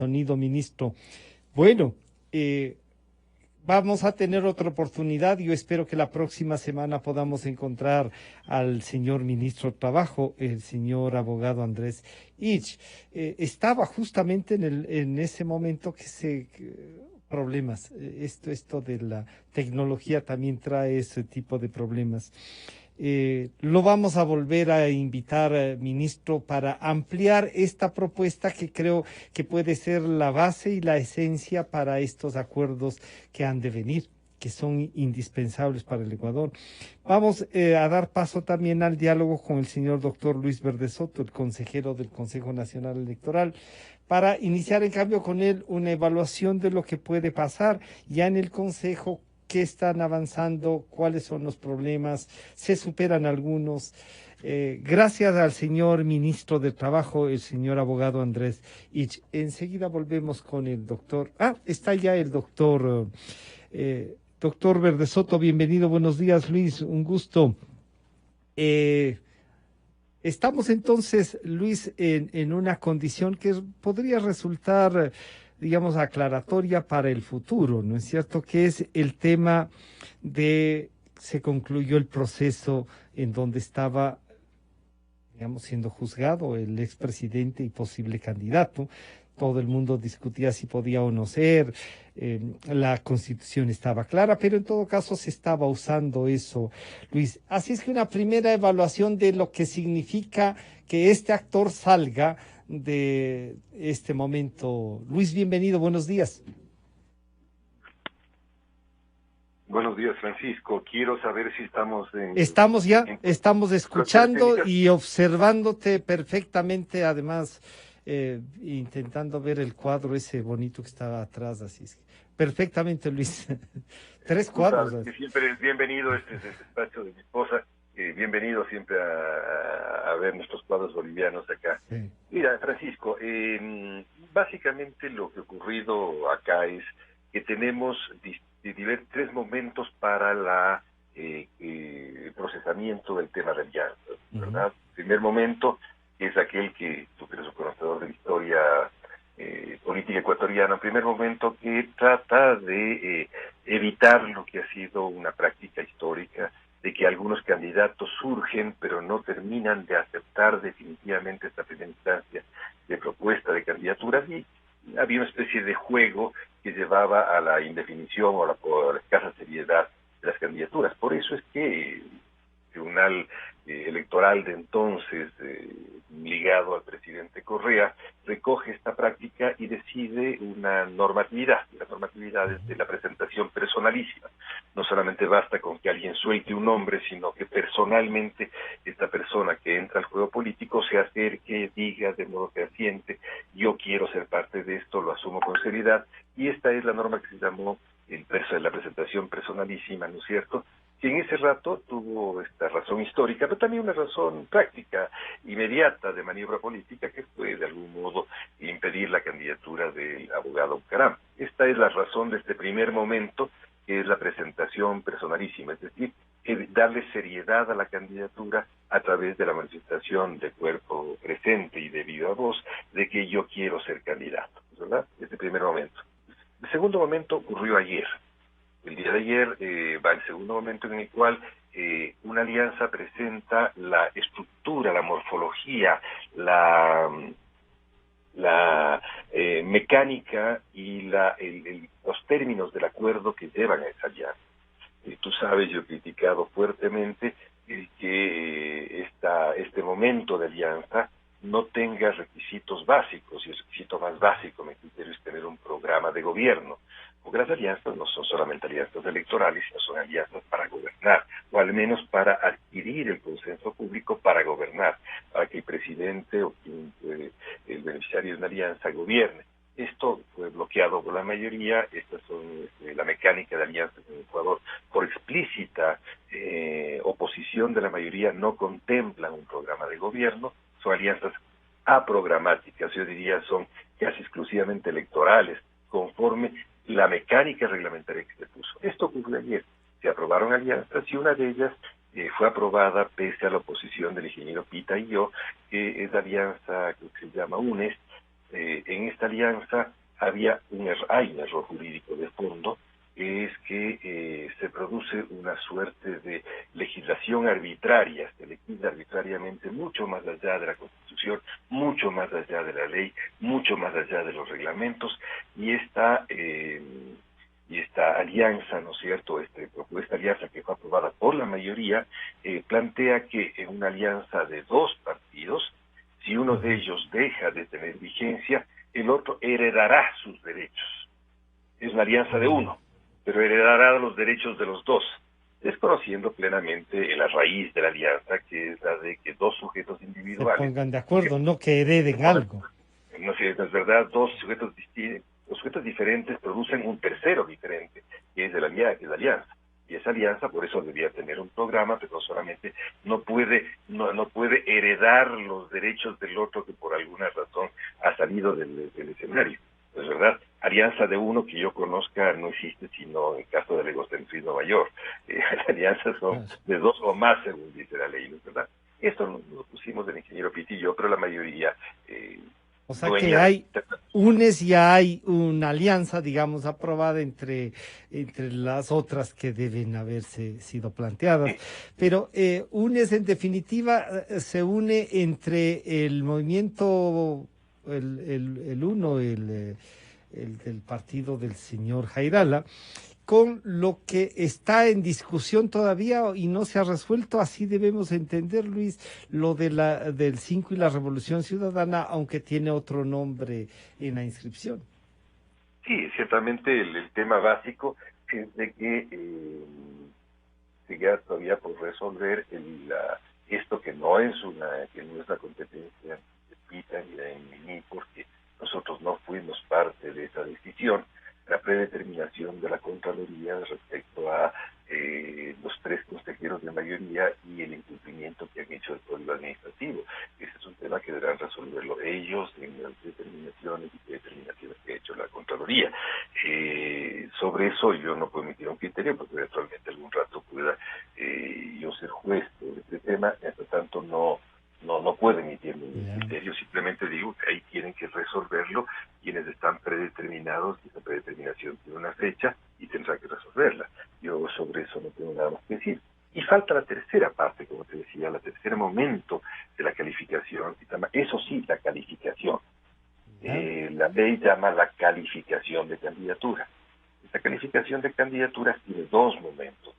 Sonido, ministro. Bueno, vamos a tener otra oportunidad. Yo espero que la próxima semana podamos encontrar al señor ministro de Trabajo, el señor abogado Andrés Ich. Estaba justamente en ese momento problemas. Esto de la tecnología también trae ese tipo de problemas. Lo vamos a volver a invitar, ministro, para ampliar esta propuesta que creo que puede ser la base y la esencia para estos acuerdos que han de venir, que son indispensables para el Ecuador. Vamos a dar paso también al diálogo con el señor doctor Luis Verde Soto, el consejero del Consejo Nacional Electoral, para iniciar en cambio con él una evaluación de lo que puede pasar ya en el Consejo, qué están avanzando, cuáles son los problemas, se superan algunos. Gracias al señor ministro de Trabajo, el señor abogado Andrés Ich. Enseguida volvemos con el doctor. Está ya el doctor, doctor Verde Soto, bienvenido, buenos días Luis, un gusto. Estamos entonces, Luis, en una condición que podría resultar, digamos, aclaratoria para el futuro, ¿no es cierto? Que es el tema se concluyó el proceso en donde estaba, digamos, siendo juzgado el expresidente y posible candidato. Todo el mundo discutía si podía o no ser, la constitución estaba clara, pero en todo caso se estaba usando eso, Luis. Así es que una primera evaluación de lo que significa que este actor salga de este momento. Luis, bienvenido, buenos días. Buenos días, Francisco. Quiero saber si estamos Estamos escuchando y observándote perfectamente, además, intentando ver el cuadro ese bonito que está atrás, así es. Perfectamente, Luis. Tres cuadros. Que siempre es bienvenido, este es el despacho de mi esposa, bienvenido siempre a ver nuestros cuadros bolivianos acá. Sí. Mira, Francisco, básicamente lo que ha ocurrido acá es que tenemos tres momentos para el procesamiento del tema del llanto, ¿verdad? El primer momento es aquel que tú eres un conocedor de la historia política ecuatoriana, en primer momento que trata de evitar lo que ha sido una práctica histórica de que algunos candidatos surgen pero no terminan de aceptar definitivamente esta primera instancia de propuesta de candidaturas, y había una especie de juego que llevaba a la indefinición o a la escasa seriedad de las candidaturas. Por eso es que el Tribunal Electoral de entonces, ligado al presidente Correa, recoge esta práctica y decide una normatividad. La normatividad es de la presentación personalísima. No solamente basta con que alguien suelte un nombre, sino que personalmente esta persona que entra al juego político se acerque, diga de modo fehaciente: yo quiero ser parte de esto, lo asumo con seriedad. Y esta es la norma que se llamó la presentación personalísima, ¿no es cierto?, que en ese rato tuvo esta razón histórica, pero también una razón práctica, inmediata, de maniobra política, que fue de algún modo impedir la candidatura del abogado Bucaram. Esta es la razón de este primer momento, que es la presentación personalísima, es decir, darle seriedad a la candidatura a través de la manifestación de cuerpo presente y de viva voz de que yo quiero ser candidato, ¿verdad? Este primer momento. El segundo momento ocurrió ayer. El día de ayer va el segundo momento en el cual una alianza presenta la estructura, la morfología, la mecánica y los términos del acuerdo que llevan a esa alianza. Tú sabes, yo he criticado fuertemente que este momento de alianza no tenga requisitos básicos, y el requisito más básico, mi criterio, es tener un programa de gobierno. Porque las alianzas no son solamente alianzas electorales, sino son alianzas para gobernar, o al menos para adquirir el consenso público para gobernar, para que el presidente o el beneficiario de una alianza gobierne. Esto fue bloqueado por la mayoría. Estas son la mecánica de alianzas en Ecuador. Por explícita oposición de la mayoría, no contemplan un programa de gobierno, son alianzas aprogramáticas, yo diría son casi exclusivamente electorales, conforme la mecánica reglamentaria que se puso. Esto ocurrió ayer. Se aprobaron alianzas y una de ellas fue aprobada pese a la oposición del ingeniero Pita y yo, que es la alianza que se llama UNES, En esta alianza hay un error jurídico de fondo, es que se produce una suerte de legislación arbitraria, se legisla arbitrariamente mucho más allá de la Constitución, mucho más allá de la ley, mucho más allá de los reglamentos, y esta alianza, ¿no es cierto?, esta alianza que fue aprobada por la mayoría, plantea que en una alianza de dos partidos, si uno de ellos deja de tener vigencia, el otro heredará sus derechos. Es una alianza de uno, pero heredará los derechos de los dos, desconociendo plenamente la raíz de la alianza, que es la de que dos sujetos Se individuales pongan de acuerdo, no que hereden algo. no sé, es verdad, dos sujetos los sujetos diferentes producen un tercero diferente, que es la alianza. Y esa alianza, por eso debía tener un programa, pero solamente no puede heredar los derechos del otro que por alguna razón ha salido del escenario. Es verdad, alianza de uno que yo conozca no existe sino en caso del egocentrismo mayor. Las alianzas son de dos o más, según dice la ley, ¿no es verdad? Esto lo pusimos el ingeniero Pitti y yo, pero la mayoría... O sea que hay ya hay una alianza, digamos, aprobada entre las otras que deben haberse sido planteadas. Pero UNES, en definitiva, se une entre el movimiento, el del partido del señor Jairala, con lo que está en discusión todavía y no se ha resuelto. Así debemos entender, Luis, lo de del 5 y la Revolución Ciudadana, aunque tiene otro nombre en la inscripción. Sí, ciertamente el tema básico es de que se queda todavía por resolver esto que no es la competencia de PITA ni de MINI, porque nosotros no fuimos parte de esa decisión, la predeterminación de la Contraloría respecto a los tres consejeros de mayoría y el incumplimiento que han hecho del Código Administrativo. Ese es un tema que deberán resolverlo ellos en las determinaciones y predeterminaciones que ha hecho la Contraloría. Sobre eso yo no puedo emitir un criterio, porque eventualmente algún rato pueda yo ser juez de este tema, hasta tanto no puedo emitir ningún criterio, simplemente digo que ahí tienen que resolverlo quienes están predeterminados, y esa predeterminación tiene una fecha y tendrá que resolverla. Yo sobre eso no tengo nada más que decir. Y falta la tercera parte, como te decía, el tercer momento de la calificación, eso sí, la calificación. La ley llama la calificación de candidatura. Esta calificación de candidaturas tiene dos momentos.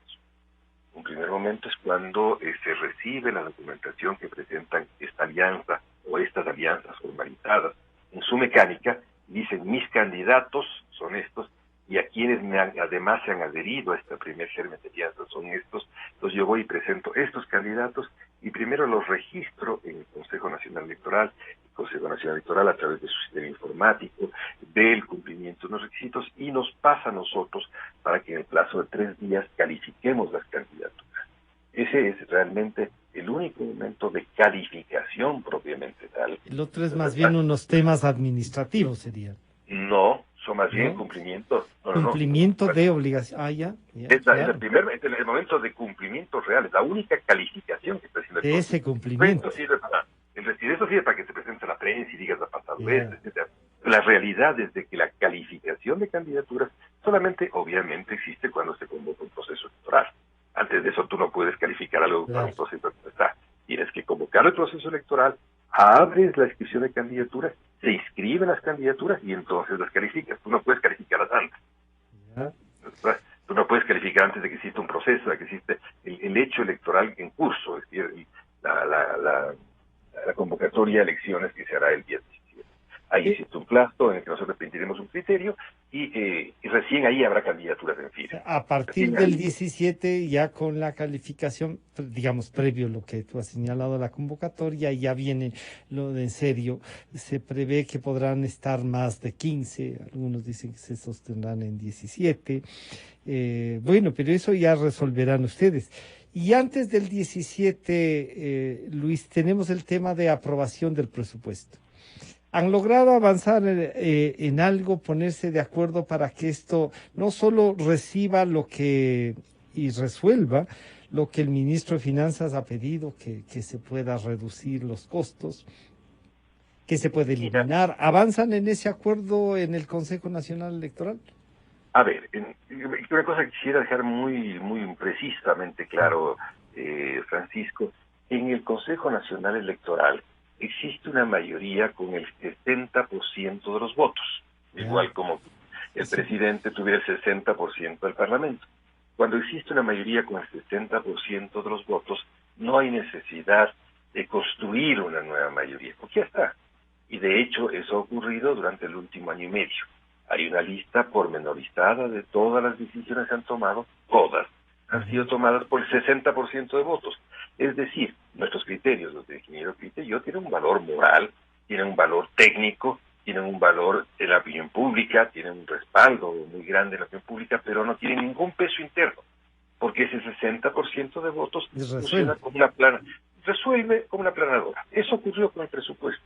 Un primer momento es cuando se recibe la documentación que presentan esta alianza o estas alianzas formalizadas. En su mecánica dicen: mis candidatos son estos y a quienes además se han adherido a este primer germen de alianza son estos. Entonces yo voy y presento estos candidatos y primero los registro en el Consejo Nacional Electoral. El Consejo Nacional Electoral, a través de su sistema informático, ve el cumplimiento de los requisitos y nos pasa a nosotros para que en el plazo de 3 días califiquemos las candidaturas. Ese es realmente el único momento de calificación propiamente tal. El otro es más bien unos temas administrativos, serían. No, son más bien cumplimientos. Cumplimiento de obligación. Ya. Es el momento de cumplimiento real, es la única calificación que presenta el ese cumplimiento. El residencia sirve para que te presentes a la prensa y digas: ha pasado esto, etcétera. La realidad es de que la calificación de candidaturas solamente, obviamente, existe cuando se convoca un proceso electoral. Antes de eso tú no puedes calificar algo para un proceso electoral. Tienes que convocar el proceso electoral, abres la inscripción de candidaturas, se inscriben las candidaturas y entonces las calificas. Tú no puedes calificarlas antes. Tú no puedes calificar antes de que exista un proceso, de que existe el hecho electoral en curso, es decir, la convocatoria de elecciones que se hará el día 17. Ahí existe un plazo en el que nosotros emitiremos un criterio y recién ahí habrá candidaturas en fila. A partir del 17, ya con la calificación, digamos, previo a lo que tú has señalado, la convocatoria, ya viene lo de en serio. Se prevé que podrán estar más de 15, algunos dicen que se sostendrán en 17. Bueno, pero eso ya resolverán ustedes. Y antes del 17, Luis, tenemos el tema de aprobación del presupuesto. ¿Han logrado avanzar en algo, ponerse de acuerdo para que esto no solo reciba y resuelva lo que el ministro de Finanzas ha pedido, que se pueda reducir los costos, ¿Qué se puede eliminar? ¿Avanzan en ese acuerdo en el Consejo Nacional Electoral? A ver, una cosa que quisiera dejar muy precisamente claro, Francisco, en el Consejo Nacional Electoral existe una mayoría con el 60% de los votos, igual como el presidente tuviera el 60% del Parlamento. Cuando existe una mayoría con el 60% de los votos, no hay necesidad de construir una nueva mayoría, porque ya está. Y de hecho eso ha ocurrido durante el último año y medio. Hay una lista pormenorizada de todas las decisiones que han tomado, todas han sido tomadas por el 60% de votos. Es decir, nuestros criterios, los de ingeniero Pita y yo, tienen un valor moral, tienen un valor técnico, tienen un valor en la opinión pública, tienen un respaldo muy grande en la opinión pública, pero no tienen ningún peso interno, porque ese 60% de votos funciona como una resuelve como una planadora. Eso ocurrió con el presupuesto.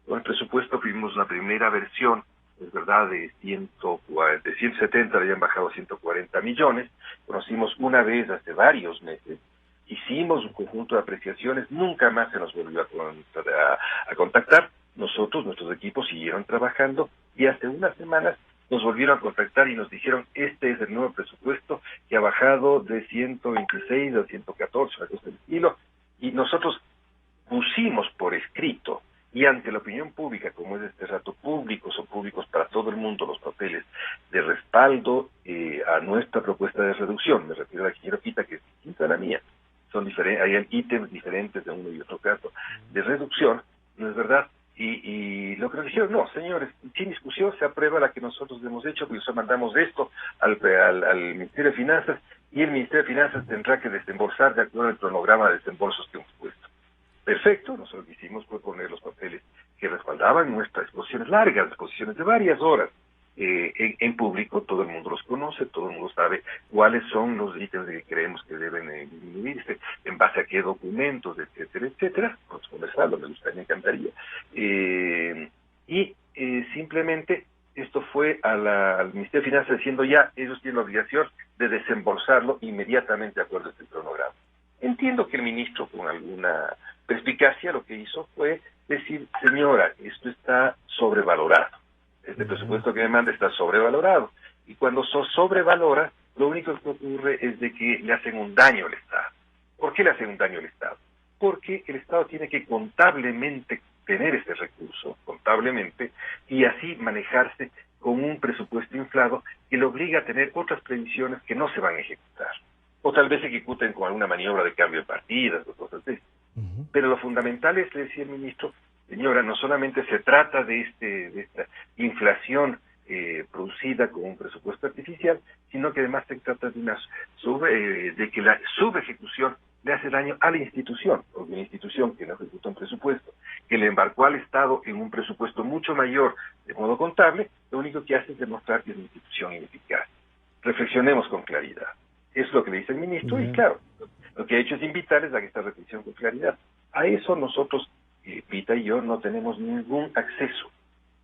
Con el presupuesto tuvimos una primera versión, es verdad, de 170 le habían bajado a 140 millones, conocimos una vez hace varios meses, hicimos un conjunto de apreciaciones, nunca más se nos volvió a contactar, nuestros equipos siguieron trabajando y hace unas semanas nos volvieron a contactar y nos dijeron, este es el nuevo presupuesto que ha bajado de 126 a 114, una cosa del estilo, y nosotros pusimos por escrito y ante la opinión pública, como es este rato, públicos o públicos para todo el mundo, los papeles de respaldo a nuestra propuesta de reducción. Me refiero a la ingeniero Pita, que es distinta a la mía. Son diferentes, hay ítems diferentes de uno y otro caso de reducción, ¿no es verdad? Y lo que nos dijeron, no, señores, sin discusión se aprueba la que nosotros hemos hecho, porque nosotros mandamos esto al Ministerio de Finanzas y el Ministerio de Finanzas tendrá que desembolsar de acuerdo al cronograma de desembolsos que hemos puesto. Perfecto, nosotros lo que hicimos fue poner los papeles que respaldaban nuestras exposiciones largas, exposiciones de varias horas en público, todo el mundo los conoce, todo el mundo sabe cuáles son los ítems que creemos que deben disminuirse, en base a qué documentos, etcétera, etcétera, pues conversarlo, me gustaría, me encantaría. Simplemente esto fue al Ministerio de Finanzas diciendo ya, ellos tienen la obligación de desembolsarlo inmediatamente de acuerdo a este cronograma. Entiendo que el ministro, con alguna perspicacia, lo que hizo fue decir, señora, esto está sobrevalorado. Este presupuesto que me manda está sobrevalorado. Y cuando sobrevalora, lo único que ocurre es de que le hacen un daño al Estado. ¿Por qué le hacen un daño al Estado? Porque el Estado tiene que contablemente tener ese recurso, contablemente, y así manejarse con un presupuesto inflado que le obliga a tener otras previsiones que no se van a ejecutar. O tal vez se ejecuten con alguna maniobra de cambio de partidas o cosas de eso. Pero lo fundamental es, le decía el ministro, señora, no solamente se trata de esta inflación producida con un presupuesto artificial, sino que además se trata de que la subejecución le hace daño a la institución, porque una institución que no ejecuta un presupuesto, que le embarcó al Estado en un presupuesto mucho mayor de modo contable, lo único que hace es demostrar que es una institución ineficaz. Reflexionemos con claridad. Es lo que le dice el ministro, y claro, lo que ha hecho es invitarles a que esta reflexión con claridad. A eso nosotros, Pita y yo, no tenemos ningún acceso.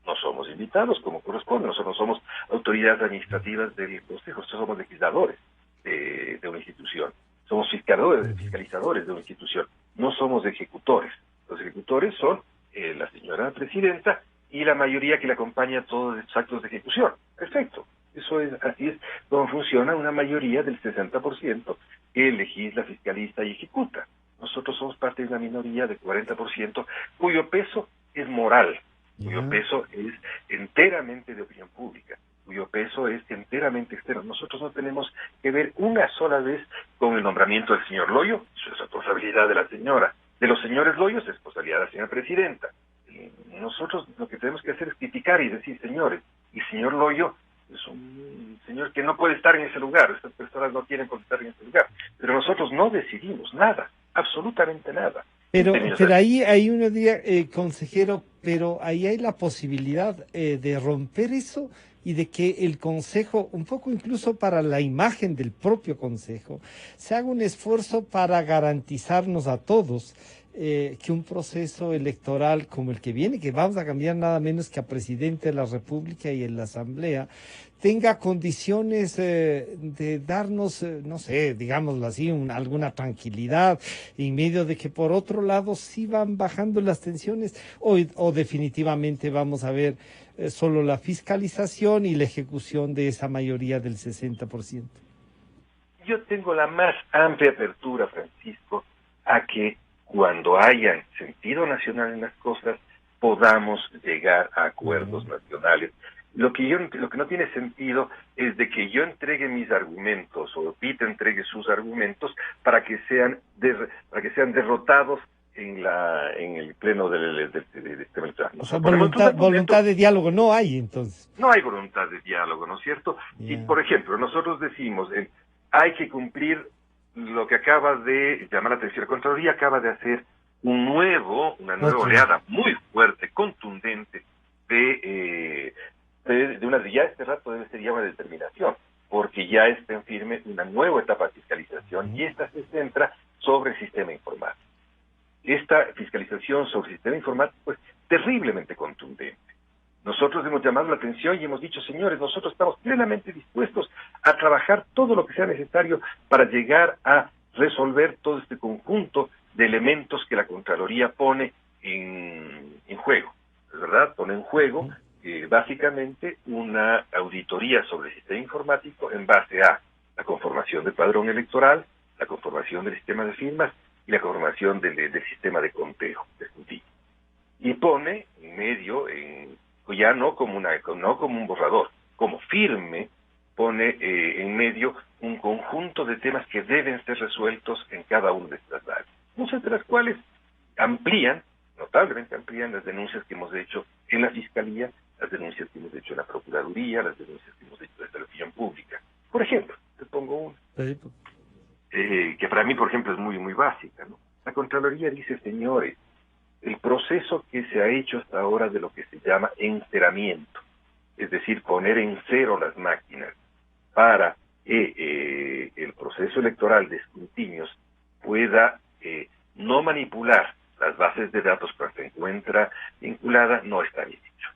No somos invitados como corresponde, nosotros no somos autoridades administrativas del Consejo, nosotros somos legisladores de una institución, somos fiscalizadores de una institución, no somos ejecutores. Los ejecutores son la señora presidenta y la mayoría que le acompaña a todos estos actos de ejecución. Perfecto. Así es como funciona una mayoría del 60% que legisla, fiscaliza y ejecuta. Nosotros somos parte de una minoría del 40% cuyo peso es moral, cuyo peso es enteramente de opinión pública, cuyo peso es enteramente externo. Nosotros no tenemos que ver una sola vez con el nombramiento del señor Loyo, eso es responsabilidad de la señora. De los señores Loyos es responsabilidad de la señora presidenta. Nosotros lo que tenemos que hacer es criticar y decir, señores, el señor Loyo es un señor que no puede estar en ese lugar, estas personas no quieren estar en ese lugar, pero nosotros no decidimos nada, absolutamente nada. Pero ahí uno diría, consejero, pero ahí hay la posibilidad de romper eso y de que el Consejo, un poco incluso para la imagen del propio Consejo, se haga un esfuerzo para garantizarnos a todos que un proceso electoral como el que viene, que vamos a cambiar nada menos que a presidente de la República y en la Asamblea, tenga condiciones de darnos, no sé, digámoslo así, alguna tranquilidad, en medio de que por otro lado sí van bajando las tensiones, o definitivamente vamos a ver solo la fiscalización y la ejecución de esa mayoría del 60%. Yo tengo la más amplia apertura, Francisco, a que cuando haya sentido nacional en las cosas, podamos llegar a acuerdos nacionales. Lo que no tiene sentido es de que yo entregue mis argumentos o Pita entregue sus argumentos para que sean derrotados en el pleno del sistema electoral. O sea, voluntad de diálogo no hay, entonces. No hay voluntad de diálogo, ¿no es cierto? Si, por ejemplo, nosotros decimos, hay que cumplir lo que acaba de llamar la atención, la Contraloría acaba de hacer una nueva oleada muy fuerte, contundente, de una, ya este rato debe ser ya una determinación, porque ya está en firme una nueva etapa de fiscalización y esta se centra sobre el sistema informático. Esta fiscalización sobre el sistema informático es terriblemente contundente. Nosotros hemos llamado la atención y hemos dicho, señores, nosotros estamos plenamente dispuestos a trabajar todo lo que sea necesario para llegar a resolver todo este conjunto de elementos que la Contraloría pone en juego, ¿verdad? Pone en juego básicamente una auditoría sobre el sistema informático en base a la conformación del padrón electoral, la conformación del sistema de firmas y la conformación del sistema de conteo, de escrutinio. Y pone en medio, ya no como un borrador, como firme, pone en medio un conjunto de temas que deben ser resueltos en cada una de estas áreas, muchas de las cuales notablemente amplían las denuncias que hemos hecho en la Fiscalía, las denuncias que hemos hecho en la Procuraduría, las denuncias que hemos hecho desde la opinión pública. Por ejemplo, te pongo una, que para mí, por ejemplo, es muy, muy básica, ¿no? La Contraloría dice, señores, el proceso que se ha hecho hasta ahora de lo que se llama enceramiento, es decir, poner en cero las máquinas para que el proceso electoral de escrutinios pueda no manipular las bases de datos cuando se encuentra vinculada, no está bien hecho.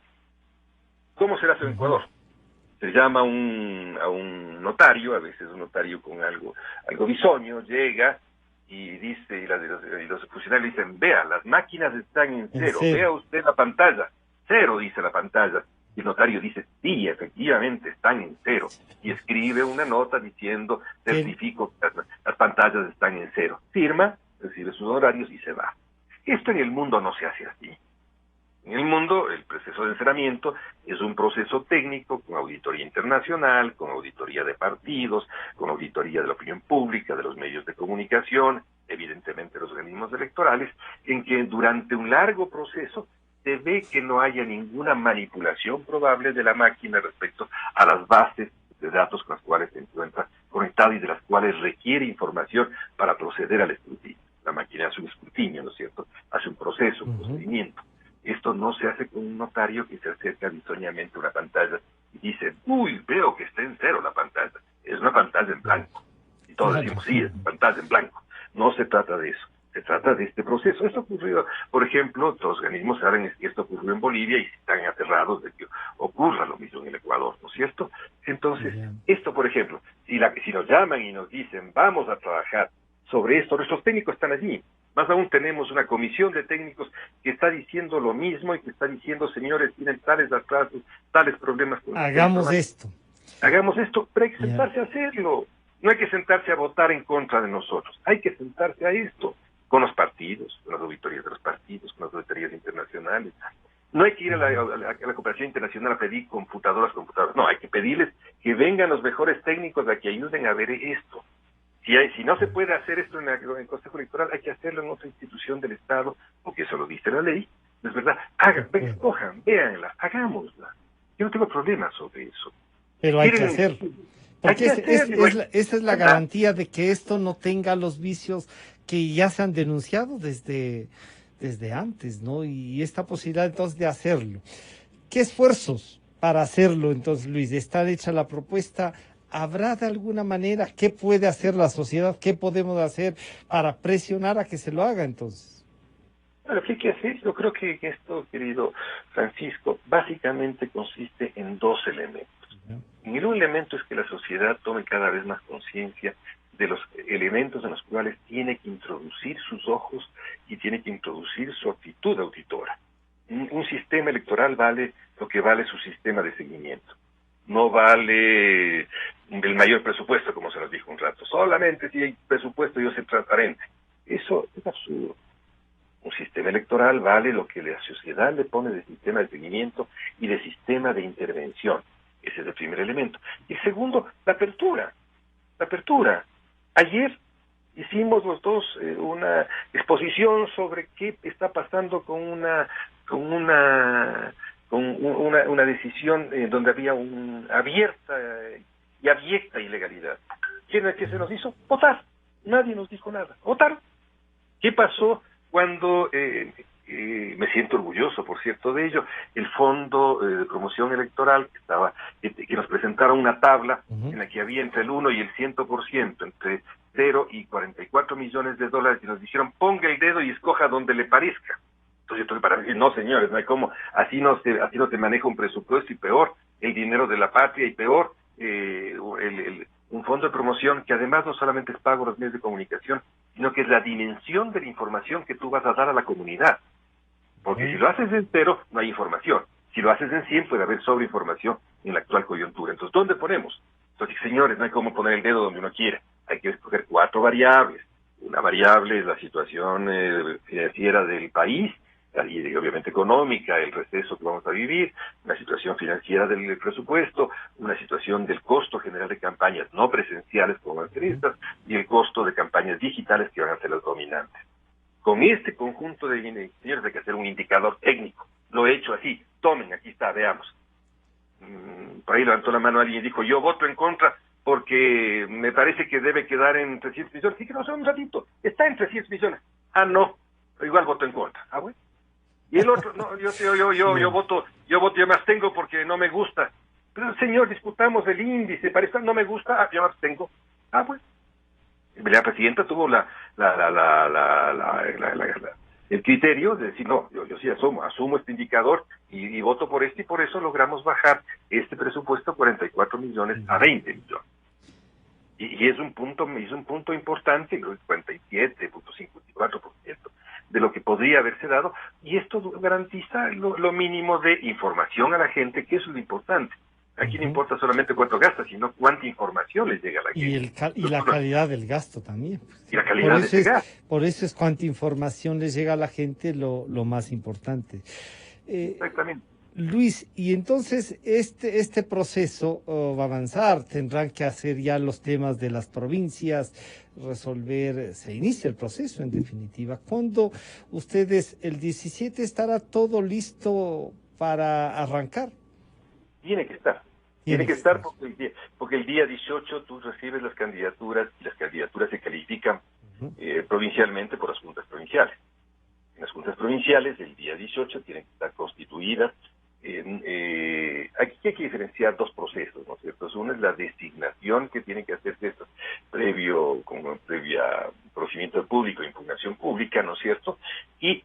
¿Cómo se hace en Ecuador? Se llama a un notario, a veces un notario con algo bisoño, llega y dice, y los funcionarios dicen, vea, las máquinas están en cero, vea usted la pantalla, cero dice la pantalla, y el notario dice, sí, efectivamente están en cero, y escribe una nota diciendo, certifico que las pantallas están en cero, firma, recibe sus horarios y se va. Esto en el mundo no se hace así. En el mundo, el proceso de encerramiento es un proceso técnico con auditoría internacional, con auditoría de partidos, con auditoría de la opinión pública, de los medios de comunicación, evidentemente los organismos electorales, en que durante un largo proceso se ve que no haya ninguna manipulación probable de la máquina respecto a las bases de datos con las cuales se encuentra conectado y de las cuales requiere información para proceder al escrutinio. La máquina hace un escrutinio, ¿no es cierto? Hace un proceso, un procedimiento. Esto no se hace con un notario que se acerca bisoñamente a una pantalla y dice, uy, veo que está en cero la pantalla. Es una pantalla en blanco. Y todos decimos, sí, es una pantalla en blanco. No se trata de eso. Se trata de este proceso. Esto ocurrió, por ejemplo, los organismos saben que esto ocurrió en Bolivia y están aterrados de que ocurra lo mismo en el Ecuador, ¿no es cierto? Entonces, esto, por ejemplo, si nos llaman y nos dicen, vamos a trabajar sobre esto, nuestros técnicos están allí. Más aún tenemos una comisión de técnicos que está diciendo lo mismo y que está diciendo, señores, tienen tales atrasos, tales problemas. Hagamos esto, pero hay que sentarse a hacerlo. No hay que sentarse a votar en contra de nosotros. Hay que sentarse a esto con los partidos, con las auditorías de los partidos, con las auditorías internacionales. No hay que ir a la cooperación internacional a pedir computadoras. No, hay que pedirles que vengan los mejores técnicos a que ayuden a ver esto. Si no se puede hacer esto en el Consejo Electoral, hay que hacerlo en otra institución del Estado, porque eso lo dice la ley. Es verdad, escojan, véanla, hagámosla. Yo no tengo problemas sobre eso. Pero hay que hacerlo. Porque esa es la garantía de que esto no tenga los vicios que ya se han denunciado desde antes, ¿no? Y esta posibilidad entonces de hacerlo. ¿Qué esfuerzos para hacerlo entonces, Luis? ¿Está hecha la propuesta? ¿Habrá de alguna manera qué puede hacer la sociedad? ¿Qué podemos hacer para presionar a que se lo haga entonces? Bueno, fíjese, yo creo que esto, querido Francisco, básicamente consiste en dos elementos. Y el un elemento es que la sociedad tome cada vez más conciencia de los elementos en los cuales tiene que introducir sus ojos y tiene que introducir su actitud auditora. Un sistema electoral vale lo que vale su sistema de seguimiento. No vale el mayor presupuesto, como se nos dijo un rato. Solamente si hay presupuesto yo soy transparente. Eso es absurdo. Un sistema electoral vale lo que la sociedad le pone de sistema de seguimiento y de sistema de intervención. Ese es el primer elemento. Y el segundo, la apertura. La apertura. Ayer hicimos los dos una exposición sobre qué está pasando con una decisión donde había una abierta y abyecta ilegalidad. ¿Qué se nos hizo? Votar. Nadie nos dijo nada. Votar. ¿Qué pasó cuando, me siento orgulloso, por cierto, de ello, el Fondo de Promoción Electoral que nos presentaron una tabla en la que había entre el 1 y el 100%, entre 0 y 44 millones de dólares, y nos dijeron, ponga el dedo y escoja donde le parezca? Entonces yo estoy para decir, no señores, no hay cómo, así no se maneja un presupuesto, y peor, el dinero de la patria, y peor, un fondo de promoción que además no solamente es pago a los medios de comunicación, sino que es la dimensión de la información que tú vas a dar a la comunidad. Porque si lo haces en 0, no hay información. Si lo haces en 100, puede haber sobreinformación en la actual coyuntura. Entonces, ¿dónde ponemos? Entonces, señores, no hay cómo poner el dedo donde uno quiera. Hay que escoger 4 variables. Una variable es la situación financiera del país, y obviamente económica, el receso que vamos a vivir, una situación financiera del presupuesto, una situación del costo general de campañas no presenciales como entrevistas, y el costo de campañas digitales que van a ser las dominantes. Con este conjunto de señores hay que hacer un indicador técnico. Lo he hecho así. Tomen, aquí está, veamos. Por ahí levantó la mano alguien y dijo, yo voto en contra porque me parece que debe quedar en 300 millones. Sí, que no sé, un ratito. Está en 300 millones. Ah, no. Igual voto en contra. Ah, bueno. Y el otro, no, yo voto, yo me abstengo porque no me gusta. Pero señor, discutamos el índice, para esto no me gusta, yo me abstengo. Ah, bueno. La presidenta tuvo el criterio de decir, no, yo sí asumo este indicador y voto por este, y por eso logramos bajar este presupuesto 44 millones a 20 millones. Y es un punto importante, el 47.54% de lo que podría haberse dado, y esto garantiza lo mínimo de información a la gente, que eso es lo importante. Aquí no importa solamente cuánto gasta, sino cuánta información les llega a la gente. Y la calidad del gasto también. Y la calidad de ese gasto. Por eso es cuánta información les llega a la gente lo más importante. Exactamente. Luis, y entonces este proceso va a avanzar, tendrán que hacer ya los temas de las provincias, resolver, se inicia el proceso en definitiva. ¿Cuándo ustedes, el 17 estará todo listo para arrancar? Tiene que estar. Tiene que estar porque el día 18 tú recibes las candidaturas, y las candidaturas se califican provincialmente por las juntas provinciales. En las juntas provinciales, el día 18 tienen que estar constituidas. Aquí hay que diferenciar dos procesos, ¿no es cierto? Uno es la designación que tiene que hacerse previa conocimiento del público, impugnación pública, ¿no es cierto? Y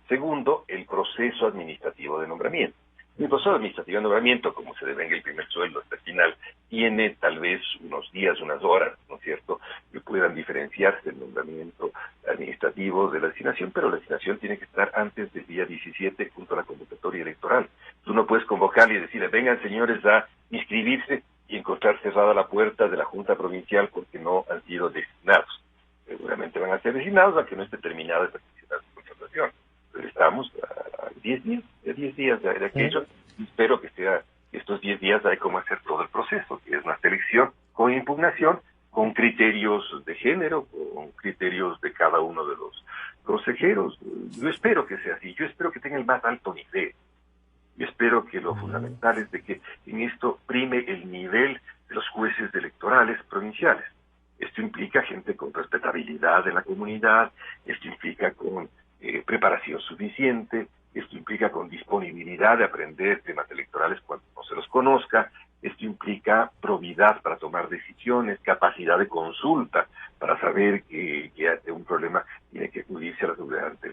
segundo, el proceso administrativo de nombramiento. El proceso administrativo de nombramiento, como se devenga el primer sueldo hasta el final, tiene tal vez unos días, unas horas, ¿no es cierto?, que puedan diferenciarse el nombramiento administrativo de la designación, pero la designación tiene que estar antes del día 17 junto a la convocatoria electoral. Tú no puedes convocarle y decirle, vengan señores a inscribirse y encontrar cerrada la puerta de la Junta Provincial porque no han sido designados. Seguramente van a ser designados a que no esté terminada esta contratación. Pero estamos a 10 días de aquello, y espero que sea estos 10 días hay como hacer todo el proceso, que es una selección con impugnación, con criterios de género, con criterios de cada uno de los consejeros. Yo espero que sea así, yo espero que tenga el más alto nivel. Yo espero que lo fundamental es de que en esto prime el nivel de los jueces electorales provinciales. Esto implica gente con respetabilidad en la comunidad, esto implica con preparación suficiente, esto implica con disponibilidad de aprender temas electorales cuando no se los conozca, esto implica probidad para tomar decisiones, capacidad de consulta para saber que ante un problema tiene que acudirse a la seguridad de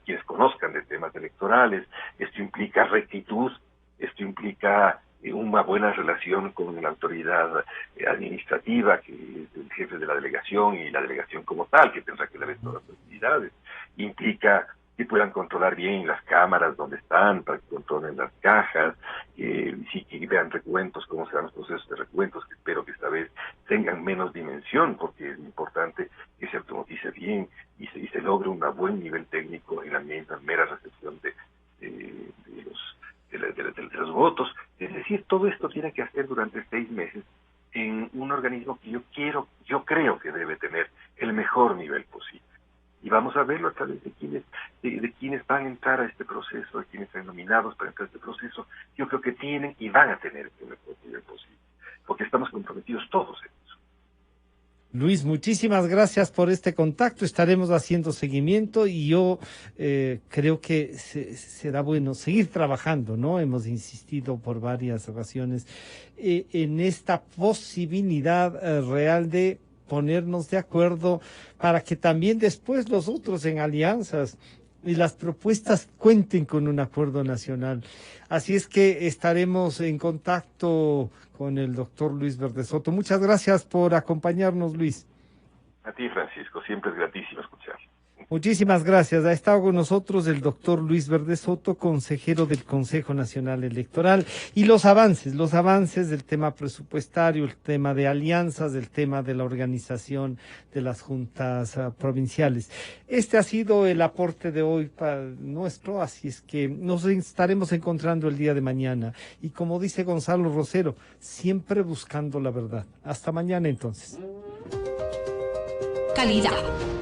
quienes conozcan de temas electorales. Esto implica rectitud, esto implica una buena relación con la autoridad administrativa, que es el jefe de la delegación y la delegación como tal, que tendrá que dar todas las actividades. Implica que puedan controlar bien las cámaras donde están, para que controlen las cajas, sí, que vean recuentos, cómo se dan los procesos de recuentos, que espero que esta vez tengan menos dimensión, porque es importante que se automatice bien y se logre un buen nivel técnico en la mera recepción de los votos. Es decir, todo esto tiene que hacer durante 6 meses en un organismo que yo creo que debe tener el mejor nivel posible. Y vamos a verlo a través de quienes van a entrar a este proceso, de quienes están nominados para entrar a este proceso. Yo creo que tienen y van a tener el mejor nivel posible, porque estamos comprometidos todos en eso. Luis, muchísimas gracias por este contacto. Estaremos haciendo seguimiento y yo creo que será bueno seguir trabajando, ¿no? Hemos insistido por varias ocasiones en esta posibilidad real de ponernos de acuerdo para que también después los otros en alianzas y las propuestas cuenten con un acuerdo nacional. Así es que estaremos en contacto con el doctor Luis Verdesoto. Muchas gracias por acompañarnos, Luis. A ti, Francisco, siempre es gratísimo escuchar. Muchísimas gracias. Ha estado con nosotros el doctor Luis Verdesoto, consejero del Consejo Nacional Electoral, y los avances del tema presupuestario, el tema de alianzas, el tema de la organización de las juntas provinciales. Este ha sido el aporte de hoy para nuestro, así es que nos estaremos encontrando el día de mañana. Y como dice Gonzalo Rosero, siempre buscando la verdad. Hasta mañana entonces. Calidad.